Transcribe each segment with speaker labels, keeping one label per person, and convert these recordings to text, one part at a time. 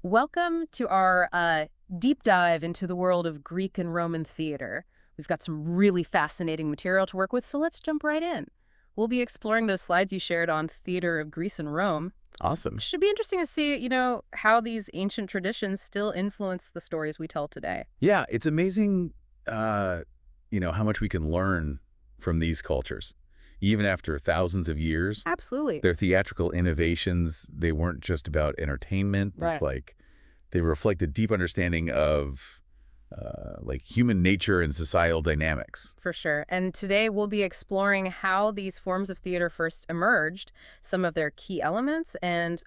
Speaker 1: Welcome to our deep dive into the world of Greek and Roman theater. We've got some really fascinating material to work with, so let's jump right in. We'll be exploring those slides you shared on theater of Greece and Rome.
Speaker 2: Awesome.
Speaker 1: Should be interesting to see, how these ancient traditions still influence the stories we tell today.
Speaker 2: Yeah, it's amazing, how much we can learn from these cultures. Even after thousands of years,
Speaker 1: Absolutely.
Speaker 2: their theatrical innovations, they weren't just about entertainment. It's
Speaker 1: Right.
Speaker 2: like they reflect a deep understanding of human nature and societal dynamics.
Speaker 1: For sure. And today we'll be exploring how these forms of theater first emerged, some of their key elements, and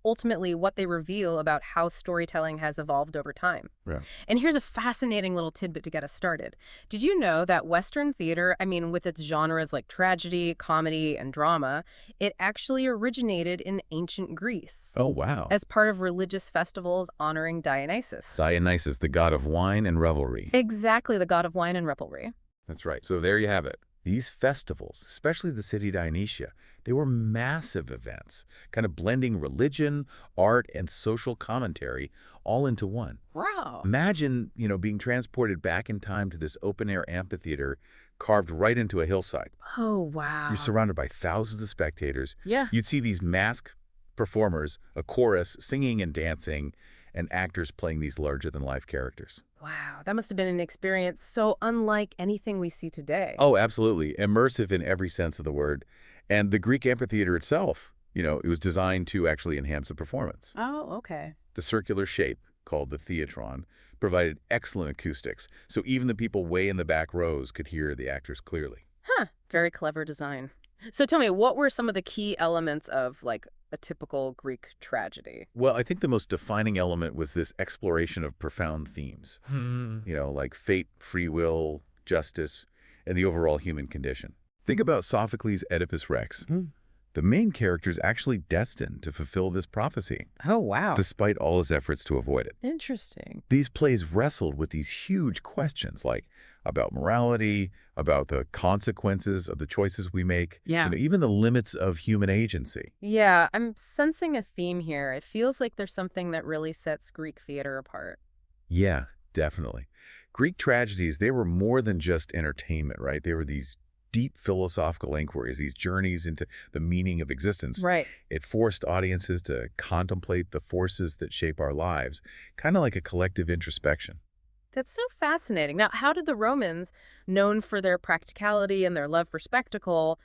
Speaker 1: ultimately what they reveal about how storytelling has evolved over time.
Speaker 2: Yeah.
Speaker 1: And here's a fascinating little tidbit to get us started. Did you know that Western theater, with its genres like tragedy, comedy, and drama, it actually originated in ancient Greece
Speaker 2: Oh, wow.
Speaker 1: as part of religious festivals honoring Dionysus?
Speaker 2: Dionysus, the god of wine and revelry.
Speaker 1: Exactly, the god of wine and revelry.
Speaker 2: That's right. So there you have it. These festivals, especially the city Dionysia, they were massive events, kind of blending religion, art, and social commentary all into one.
Speaker 1: Wow.
Speaker 2: Imagine, being transported back in time to this open-air amphitheater carved right into a hillside.
Speaker 1: Oh,
Speaker 2: You're
Speaker 1: wow.
Speaker 2: surrounded by thousands of spectators.
Speaker 1: Yeah.
Speaker 2: You'd see these masked performers, a chorus singing and dancing, and actors playing these larger-than-life characters.
Speaker 1: Wow, that must have been an experience so unlike anything we see today.
Speaker 2: Oh, absolutely. Immersive in every sense of the word. And the Greek amphitheater itself, it was designed to actually enhance the performance.
Speaker 1: Oh, okay.
Speaker 2: The circular shape, called the theatron, provided excellent acoustics, so even the people way in the back rows could hear the actors clearly.
Speaker 1: Huh, very clever design. So tell me, what were some of the key elements of like a typical Greek tragedy?
Speaker 2: Well, I think the most defining element was this exploration of profound themes, like fate, free will, justice, and the overall human condition. Think about Sophocles' Oedipus Rex. The main character is actually destined to fulfill this prophecy,
Speaker 1: Oh, wow.
Speaker 2: despite all his efforts to avoid it.
Speaker 1: Interesting.
Speaker 2: These plays wrestled with these huge questions, like about morality, about the consequences of the choices we make,
Speaker 1: Yeah.
Speaker 2: even the limits of human agency.
Speaker 1: Yeah, I'm sensing a theme here. It feels like there's something that really sets Greek theater apart.
Speaker 2: Yeah, definitely. Greek tragedies, they were more than just entertainment, right? They were these deep philosophical inquiries, these journeys into the meaning of existence.
Speaker 1: Right.
Speaker 2: It forced audiences to contemplate the forces that shape our lives, kind of like a collective introspection.
Speaker 1: That's so fascinating. Now, how did the Romans, known for their practicality and their love for spectacle,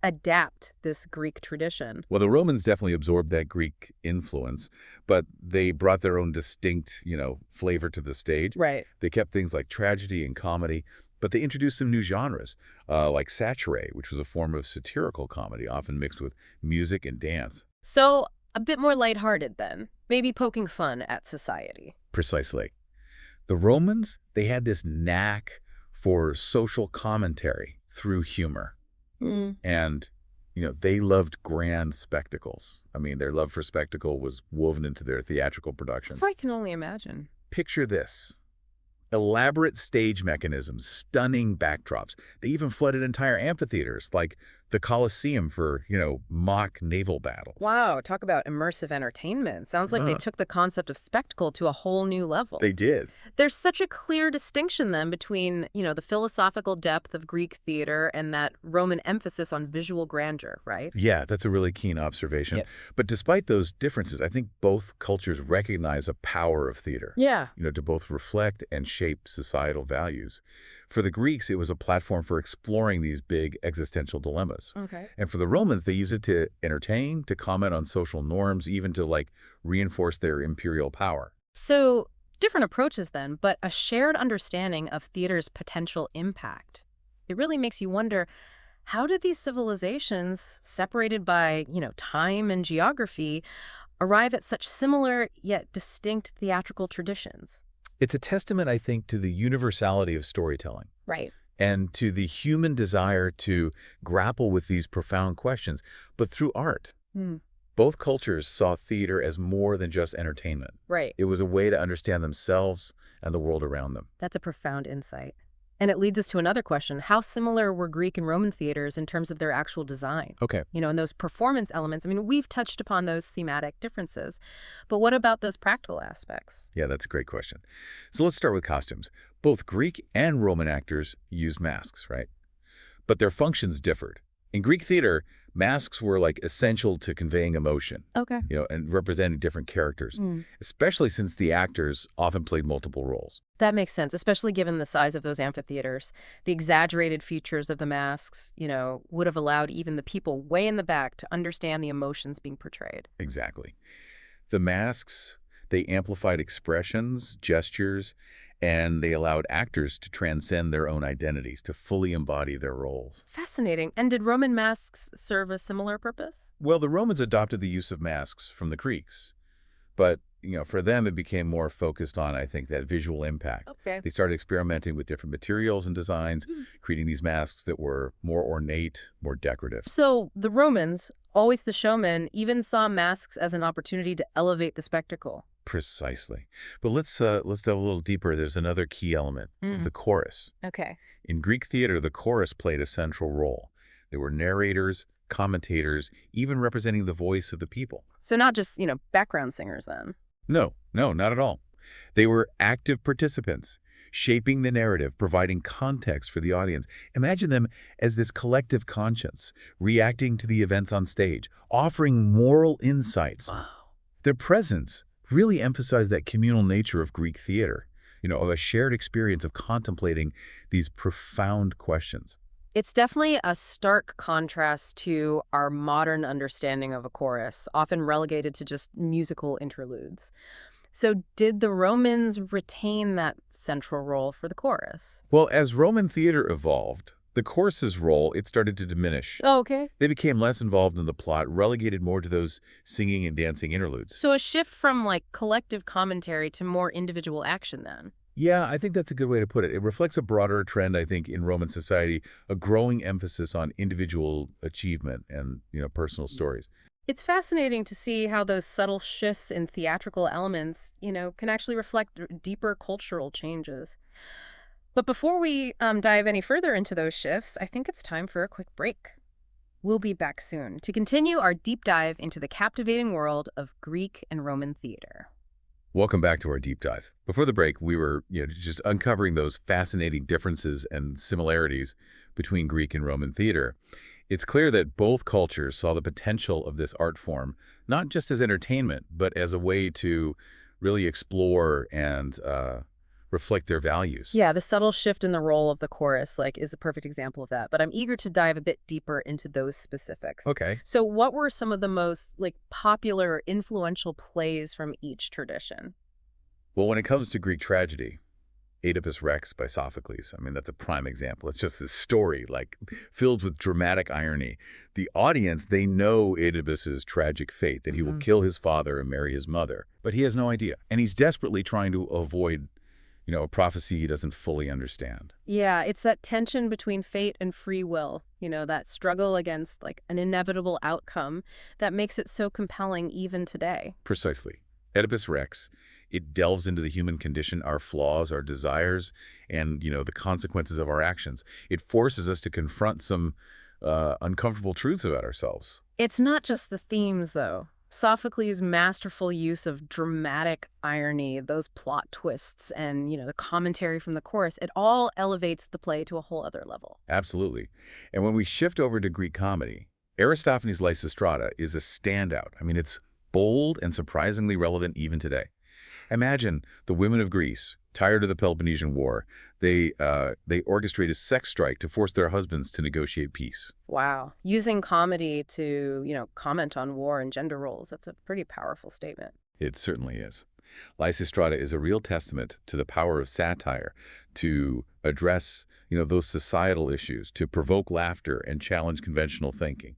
Speaker 1: adapt this Greek tradition?
Speaker 2: Well, the Romans definitely absorbed that Greek influence, but they brought their own distinct, flavor to the stage.
Speaker 1: Right.
Speaker 2: They kept things like tragedy and comedy, but they introduced some new genres, like satire, which was a form of satirical comedy, often mixed with music and dance.
Speaker 1: So, a bit more lighthearted then, maybe poking fun at society.
Speaker 2: Precisely. The Romans, they had this knack for social commentary through humor.
Speaker 1: Mm.
Speaker 2: And, they loved grand spectacles. I mean, their love for spectacle was woven into their theatrical productions.
Speaker 1: I can only imagine.
Speaker 2: Picture this. Elaborate stage mechanisms, stunning backdrops. They even flooded entire amphitheaters, like the Colosseum for, mock naval battles.
Speaker 1: Wow, talk about immersive entertainment. Sounds like they
Speaker 2: Uh,
Speaker 1: took the concept of spectacle to a whole new level.
Speaker 2: they did.
Speaker 1: There's such a clear distinction then between, the philosophical depth of Greek theater and that Roman emphasis on visual grandeur, right?
Speaker 2: Yeah, that's a really keen observation.
Speaker 1: Yeah.
Speaker 2: But despite those differences, I think both cultures recognize a power of theater,
Speaker 1: Yeah.
Speaker 2: to both reflect and shape societal values. For the Greeks, it was a platform for exploring these big existential dilemmas.
Speaker 1: Okay.
Speaker 2: And for the Romans, they used it to entertain, to comment on social norms, even to reinforce their imperial power.
Speaker 1: So, different approaches then, but a shared understanding of theater's potential impact. It really makes you wonder, how did these civilizations, separated by, time and geography, arrive at such similar yet distinct theatrical traditions?
Speaker 2: It's a testament, I think, to the universality of storytelling
Speaker 1: Right.
Speaker 2: and to the human desire to grapple with these profound questions, but through art.
Speaker 1: Hmm.
Speaker 2: Both cultures saw theater as more than just entertainment.
Speaker 1: Right.
Speaker 2: It was a way to understand themselves and the world around them.
Speaker 1: That's a profound insight. And it leads us to another question. How similar were Greek and Roman theaters in terms of their actual design?
Speaker 2: Okay.
Speaker 1: And those performance elements. I mean, we've touched upon those thematic differences, but what about those practical aspects?
Speaker 2: Yeah, that's a great question. So let's start with costumes. Both Greek and Roman actors used masks, right? But their functions differed. In Greek theater, masks were like essential to conveying emotion,
Speaker 1: Okay.
Speaker 2: and representing different characters, especially since the actors often played multiple roles.
Speaker 1: That makes sense, especially given the size of those amphitheaters. The exaggerated features of the masks, would have allowed even the people way in the back to understand the emotions being portrayed.
Speaker 2: Exactly. The masks, they amplified expressions, gestures, and they allowed actors to transcend their own identities, to fully embody their roles.
Speaker 1: Fascinating. And did Roman masks serve a similar purpose?
Speaker 2: Well, the Romans adopted the use of masks from the Greeks, but for them it became more focused on, I think, that visual impact.
Speaker 1: Okay.
Speaker 2: They started experimenting with different materials and designs, creating these masks that were more ornate, more decorative.
Speaker 1: So the Romans, always the showmen, even saw masks as an opportunity to elevate the spectacle.
Speaker 2: Precisely. But let's delve a little deeper. There's another key element, the chorus.
Speaker 1: Okay.
Speaker 2: In Greek theater, the chorus played a central role. They were narrators, commentators, even representing the voice of the people.
Speaker 1: So not just, background singers then.
Speaker 2: No, not at all. They were active participants, shaping the narrative, providing context for the audience. Imagine them as this collective conscience, reacting to the events on stage, offering moral insights.
Speaker 1: Wow.
Speaker 2: Their presence really emphasized that communal nature of Greek theater, of a shared experience of contemplating these profound questions.
Speaker 1: It's definitely a stark contrast to our modern understanding of a chorus, often relegated to just musical interludes. So did the Romans retain that central role for the chorus?
Speaker 2: Well, as Roman theater evolved, the chorus's role, it started to diminish.
Speaker 1: Oh, okay.
Speaker 2: They became less involved in the plot, relegated more to those singing and dancing interludes.
Speaker 1: So a shift from collective commentary to more individual action then.
Speaker 2: Yeah, I think that's a good way to put it. It reflects a broader trend, I think, in Roman society, a growing emphasis on individual achievement and, personal stories.
Speaker 1: It's fascinating to see how those subtle shifts in theatrical elements, can actually reflect deeper cultural changes. But before we dive any further into those shifts, I think it's time for a quick break. We'll be back soon to continue our deep dive into the captivating world of Greek and Roman theater.
Speaker 2: Welcome back to our deep dive. Before the break, we were just uncovering those fascinating differences and similarities between Greek and Roman theater. It's clear that both cultures saw the potential of this art form, not just as entertainment, but as a way to really explore and reflect their values.
Speaker 1: Yeah, the subtle shift in the role of the chorus is a perfect example of that. But I'm eager to dive a bit deeper into those specifics.
Speaker 2: Okay.
Speaker 1: So what were some of the most popular or influential plays from each tradition?
Speaker 2: Well, when it comes to Greek tragedy, Oedipus Rex by Sophocles, that's a prime example. It's just this story, filled with dramatic irony. The audience, they know Oedipus's tragic fate, that he will kill his father and marry his mother. But he has no idea. And he's desperately trying to avoid a prophecy he doesn't fully understand.
Speaker 1: Yeah, it's that tension between fate and free will, that struggle against an inevitable outcome that makes it so compelling even today.
Speaker 2: Precisely. Oedipus Rex, it delves into the human condition, our flaws, our desires, and, the consequences of our actions. It forces us to confront some uncomfortable truths about ourselves.
Speaker 1: It's not just the themes, though. Sophocles' masterful use of dramatic irony, those plot twists, and, the commentary from the chorus, it all elevates the play to a whole other level.
Speaker 2: Absolutely. And when we shift over to Greek comedy, Aristophanes' Lysistrata is a standout. It's bold and surprisingly relevant even today. Imagine the women of Greece, tired of the Peloponnesian War, they orchestrate a sex strike to force their husbands to negotiate peace.
Speaker 1: Wow. Using comedy to, comment on war and gender roles, that's a pretty powerful statement.
Speaker 2: It certainly is. Lysistrata is a real testament to the power of satire to address, those societal issues, to provoke laughter and challenge conventional thinking.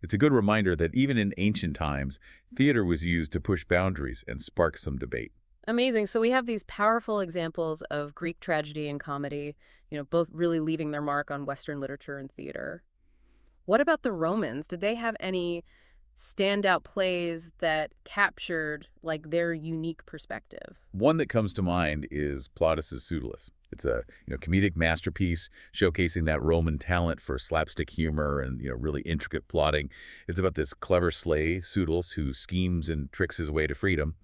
Speaker 2: It's a good reminder that even in ancient times, theater was used to push boundaries and spark some debate.
Speaker 1: Amazing. So we have these powerful examples of Greek tragedy and comedy, both really leaving their mark on Western literature and theater. What about the Romans? Did they have any standout plays that captured their unique perspective?
Speaker 2: One that comes to mind is Plautus's Pseudolus. It's a comedic masterpiece showcasing that Roman talent for slapstick humor and really intricate plotting. It's about this clever slave, Pseudolus, who schemes and tricks his way to freedom,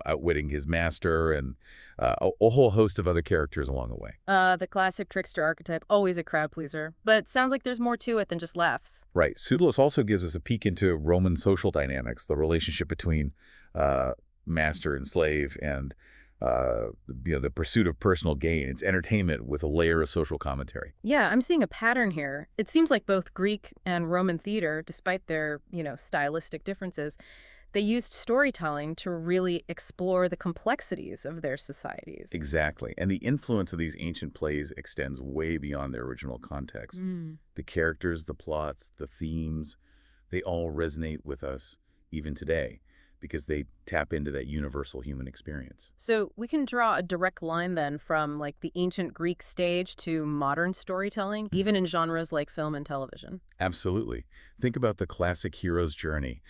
Speaker 2: outwitting his master and a whole host of other characters along the way.
Speaker 1: The classic trickster archetype, always a crowd pleaser. But sounds like there's more to it than just laughs.
Speaker 2: Right. Pseudolus also gives us a peek into Roman social dynamics, the relationship between master and slave, and the pursuit of personal gain. It's entertainment with a layer of social commentary.
Speaker 1: Yeah, I'm seeing a pattern here. It seems like both Greek and Roman theater, despite their, stylistic differences, they used storytelling to really explore the complexities of their societies.
Speaker 2: Exactly. And the influence of these ancient plays extends way beyond their original context. The characters, the plots, the themes, they all resonate with us even today because they tap into that universal human experience.
Speaker 1: So we can draw a direct line then from like the ancient Greek stage to modern storytelling, even in genres like film and television.
Speaker 2: Absolutely. Think about the classic hero's journey,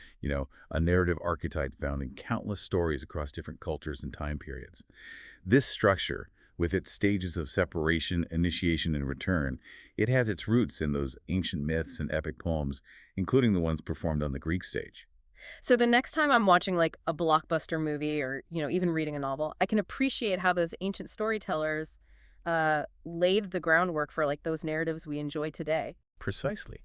Speaker 2: a narrative archetype found in countless stories across different cultures and time periods. This structure, with its stages of separation, initiation, and return, it has its roots in those ancient myths and epic poems, including the ones performed on the Greek stage.
Speaker 1: So the next time I'm watching like a blockbuster movie or, even reading a novel, I can appreciate how those ancient storytellers laid the groundwork for like those narratives we enjoy today.
Speaker 2: Precisely.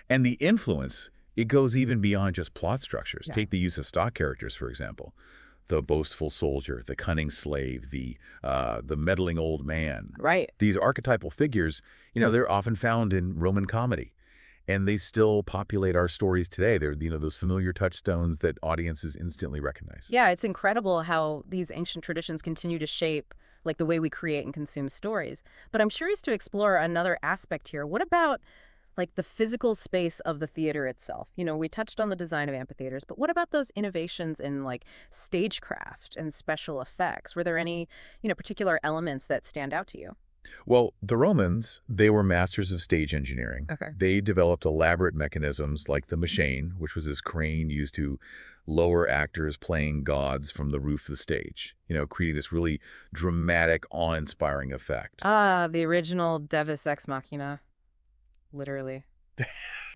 Speaker 2: And the influence, it goes even beyond just plot structures.
Speaker 1: Yeah.
Speaker 2: Take the use of stock characters, for example. The boastful soldier, the cunning slave, the meddling old man.
Speaker 1: Right.
Speaker 2: These archetypal figures, they're often found in Roman comedy. And they still populate our stories today. They're, those familiar touchstones that audiences instantly recognize.
Speaker 1: Yeah, it's incredible how these ancient traditions continue to shape like the way we create and consume stories. But I'm curious to explore another aspect here. What about like the physical space of the theater itself? We touched on the design of amphitheaters, but what about those innovations in like stagecraft and special effects? Were there any, particular elements that stand out to you?
Speaker 2: Well, the Romans, they were masters of stage engineering.
Speaker 1: Okay.
Speaker 2: They developed elaborate mechanisms like the machine, which was this crane used to lower actors playing gods from the roof of the stage, creating this really dramatic, awe-inspiring effect.
Speaker 1: Ah, the original Deus Ex Machina, literally.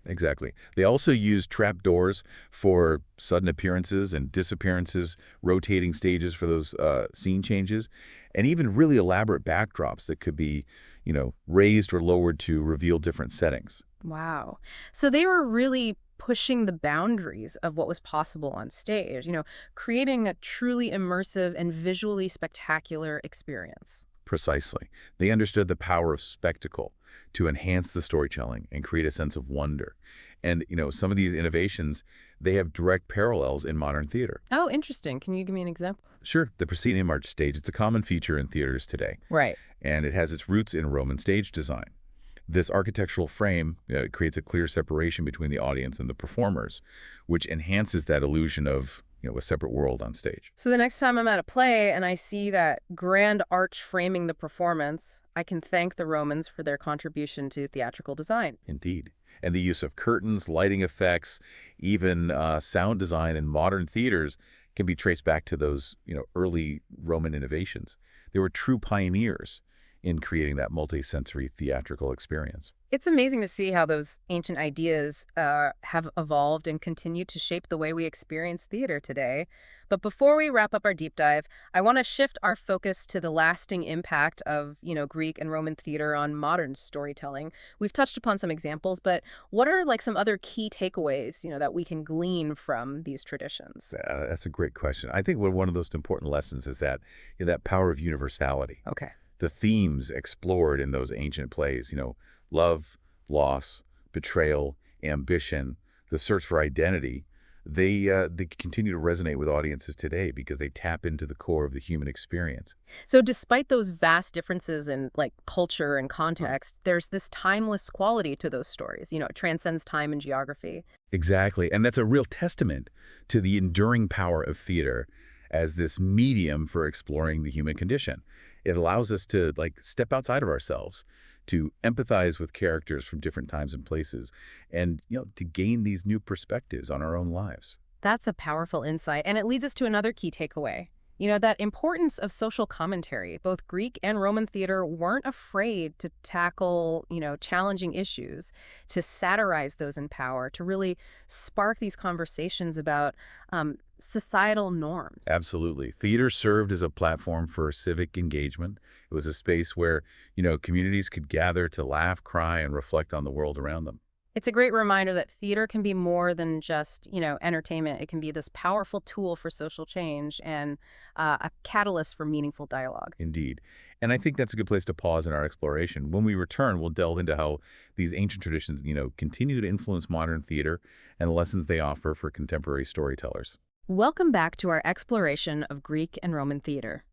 Speaker 2: Exactly. They also used trapdoors for sudden appearances and disappearances, rotating stages for those scene changes, and even really elaborate backdrops that could be, raised or lowered to reveal different settings.
Speaker 1: Wow. So they were really pushing the boundaries of what was possible on stage, creating a truly immersive and visually spectacular experience.
Speaker 2: Precisely. They understood the power of spectacle to enhance the storytelling and create a sense of wonder. And, some of these innovations, they have direct parallels in modern theater.
Speaker 1: Oh, interesting. Can you give me an example?
Speaker 2: Sure, the proscenium arch stage, it's a common feature in theaters today.
Speaker 1: Right.
Speaker 2: And it has its roots in Roman stage design. This architectural frame creates a clear separation between the audience and the performers, which enhances that illusion of a separate world on stage.
Speaker 1: So the next time I'm at a play and I see that grand arch framing the performance, I can thank the Romans for their contribution to theatrical design.
Speaker 2: Indeed. And the use of curtains, lighting effects, even sound design in modern theaters can be traced back to those early Roman innovations. They were true pioneers in creating that multi-sensory theatrical experience.
Speaker 1: It's amazing to see how those ancient ideas have evolved and continue to shape the way we experience theater today. But before we wrap up our deep dive, I want to shift our focus to the lasting impact of, Greek and Roman theater on modern storytelling. We've touched upon some examples, but what are like some other key takeaways, that we can glean from these traditions?
Speaker 2: That's a great question. I think one of those important lessons is that that power of universality.
Speaker 1: Okay.
Speaker 2: The themes explored in those ancient plays, love, loss, betrayal, ambition, the search for identity, they continue to resonate with audiences today because they tap into the core of the human experience.
Speaker 1: So despite those vast differences in like culture and context, there's this timeless quality to those stories. It transcends time and geography.
Speaker 2: Exactly. And that's a real testament to the enduring power of theater as this medium for exploring the human condition. It allows us to step outside of ourselves, to empathize with characters from different times and places, and to gain these new perspectives on our own lives.
Speaker 1: That's a powerful insight, and it leads us to another key takeaway. That importance of social commentary. Both Greek and Roman theater weren't afraid to tackle, challenging issues, to satirize those in power, to really spark these conversations about societal norms.
Speaker 2: Absolutely. Theater served as a platform for civic engagement. It was a space where, communities could gather to laugh, cry, and reflect on the world around them.
Speaker 1: It's a great reminder that theater can be more than just, entertainment. It can be this powerful tool for social change and a catalyst for meaningful dialogue.
Speaker 2: Indeed. And I think that's a good place to pause in our exploration. When we return, we'll delve into how these ancient traditions, continue to influence modern theater and the lessons they offer for contemporary storytellers.
Speaker 1: Welcome back to our exploration of Greek and Roman theater.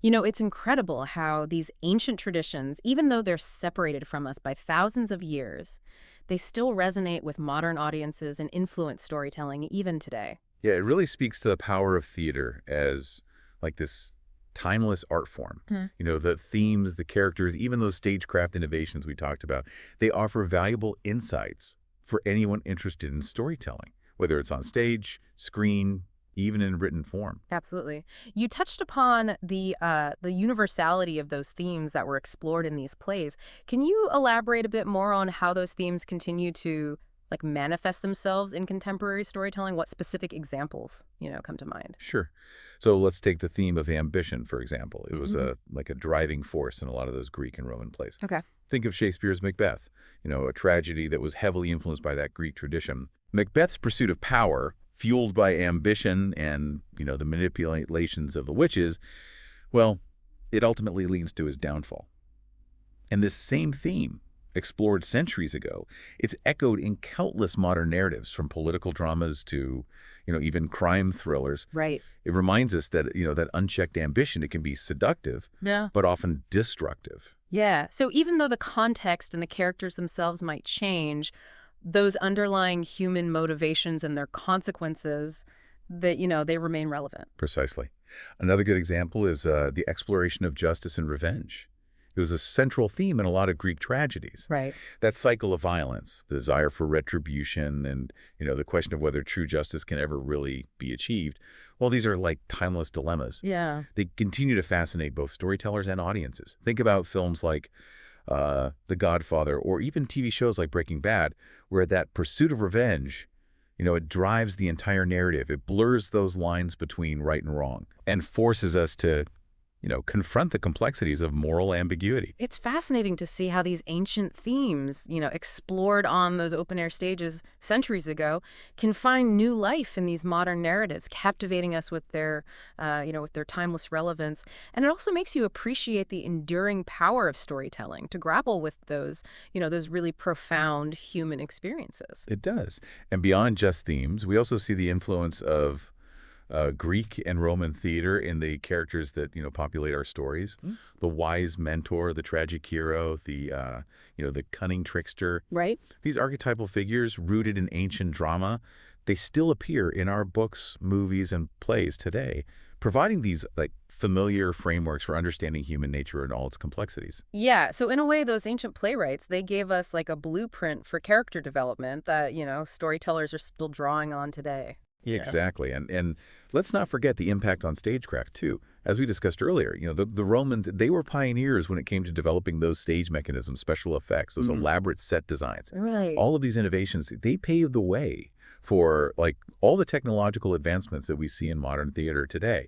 Speaker 1: It's incredible how these ancient traditions, even though they're separated from us by thousands of years, they still resonate with modern audiences and influence storytelling even today.
Speaker 2: Yeah, it really speaks to the power of theater as like this timeless art form. The themes, the characters, even those stagecraft innovations we talked about, they offer valuable insights for anyone interested in storytelling, whether it's on stage, screen, even in written form.
Speaker 1: Absolutely. You touched upon the universality of those themes that were explored in these plays. Can you elaborate a bit more on how those themes continue to manifest themselves in contemporary storytelling? What specific examples, come to mind?
Speaker 2: Sure. So let's take the theme of ambition, for example. It was
Speaker 1: Mhm.
Speaker 2: a driving force in a lot of those Greek and Roman plays.
Speaker 1: Okay.
Speaker 2: Think of Shakespeare's Macbeth, a tragedy that was heavily influenced by that Greek tradition. Macbeth's pursuit of power, fueled by ambition and, the manipulations of the witches, well, it ultimately leads to his downfall. And this same theme, explored centuries ago, it's echoed in countless modern narratives, from political dramas to, even crime thrillers.
Speaker 1: Right.
Speaker 2: It reminds us that, that unchecked ambition, it can be seductive,
Speaker 1: Yeah.
Speaker 2: but often destructive.
Speaker 1: Yeah. So even though the context and the characters themselves might change, those underlying human motivations and their consequences, that, they remain relevant.
Speaker 2: Precisely. Another good example is the exploration of justice and revenge. It was a central theme in a lot of Greek tragedies.
Speaker 1: Right.
Speaker 2: That cycle of violence, the desire for retribution, and, the question of whether true justice can ever really be achieved. Well, these are like timeless dilemmas.
Speaker 1: Yeah.
Speaker 2: They continue to fascinate both storytellers and audiences. Think about films like The Godfather, or even TV shows like Breaking Bad, where that pursuit of revenge, it drives the entire narrative. It blurs those lines between right and wrong and forces us to, confront the complexities of moral ambiguity.
Speaker 1: It's fascinating to see how these ancient themes, explored on those open-air stages centuries ago, can find new life in these modern narratives, captivating us with their timeless relevance. And it also makes you appreciate the enduring power of storytelling to grapple with those really profound human experiences.
Speaker 2: It does. And beyond just themes, we also see the influence of Greek and Roman theater in the characters that, populate our stories. The wise mentor, the tragic hero, the cunning trickster.
Speaker 1: Right?
Speaker 2: These archetypal figures rooted in ancient drama, they still appear in our books, movies, and plays today, providing these familiar frameworks for understanding human nature and all its complexities.
Speaker 1: Yeah, so in a way, those ancient playwrights, they gave us a blueprint for character development that, storytellers are still drawing on today. Yeah.
Speaker 2: Exactly. And let's not forget the impact on stagecraft, too. As we discussed earlier, the Romans, they were pioneers when it came to developing those stage mechanisms, special effects, those elaborate set designs.
Speaker 1: Right.
Speaker 2: All of these innovations, they paved the way for all the technological advancements that we see in modern theater today.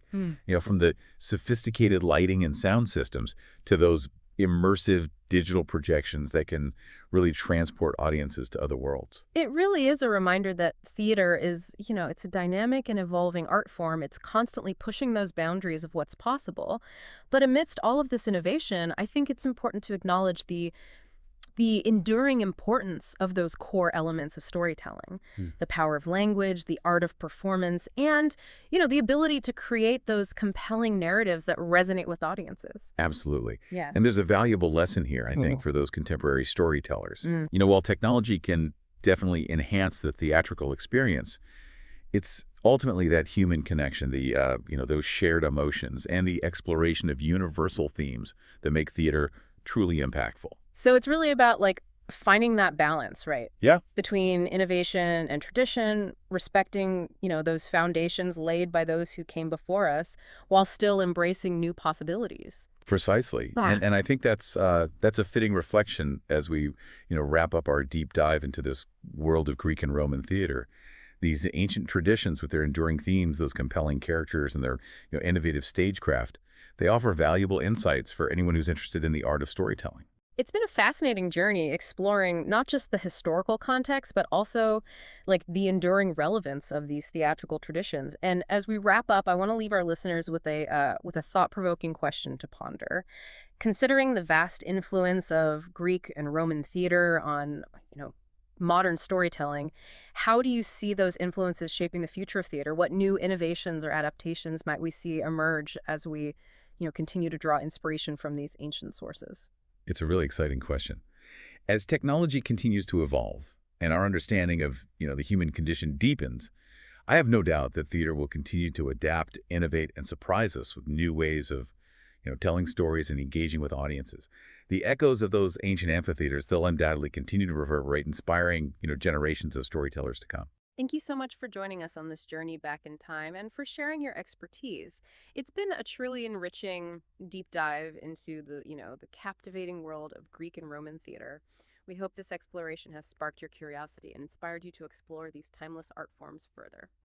Speaker 2: From the sophisticated lighting and sound systems to those immersive digital projections that can really transport audiences to other worlds.
Speaker 1: It really is a reminder that theater is, it's a dynamic and evolving art form. It's constantly pushing those boundaries of what's possible. But amidst all of this innovation, I think it's important to acknowledge the enduring importance of those core elements of storytelling, the power of language, the art of performance, and, the ability to create those compelling narratives that resonate with audiences.
Speaker 2: Absolutely.
Speaker 1: Yeah.
Speaker 2: And there's a valuable lesson here, I think, for those contemporary storytellers. While technology can definitely enhance the theatrical experience, it's ultimately that human connection, those shared emotions, and the exploration of universal themes that make theater truly impactful.
Speaker 1: So it's really about Finding that balance, right,
Speaker 2: Yeah,
Speaker 1: between innovation and tradition, respecting, those foundations laid by those who came before us, while still embracing new possibilities.
Speaker 2: precisely.
Speaker 1: Yeah.
Speaker 2: And I think that's a fitting reflection as we, wrap up our deep dive into this world of Greek and Roman theater. These ancient traditions with their enduring themes, those compelling characters, and their innovative stagecraft, they offer valuable insights for anyone who's interested in the art of storytelling.
Speaker 1: It's been a fascinating journey exploring not just the historical context, but also like the enduring relevance of these theatrical traditions. And as we wrap up, I want to leave our listeners with a thought-provoking question to ponder. Considering the vast influence of Greek and Roman theater on, modern storytelling, how do you see those influences shaping the future of theater? What new innovations or adaptations might we see emerge as we, continue to draw inspiration from these ancient sources?
Speaker 2: It's a really exciting question. As technology continues to evolve and our understanding of, the human condition deepens, I have no doubt that theater will continue to adapt, innovate, and surprise us with new ways of, telling stories and engaging with audiences. The echoes of those ancient amphitheaters, they'll undoubtedly continue to reverberate, inspiring, generations of storytellers to come.
Speaker 1: Thank you so much for joining us on this journey back in time and for sharing your expertise. It's been a truly enriching deep dive into the captivating world of Greek and Roman theater. We hope this exploration has sparked your curiosity and inspired you to explore these timeless art forms further.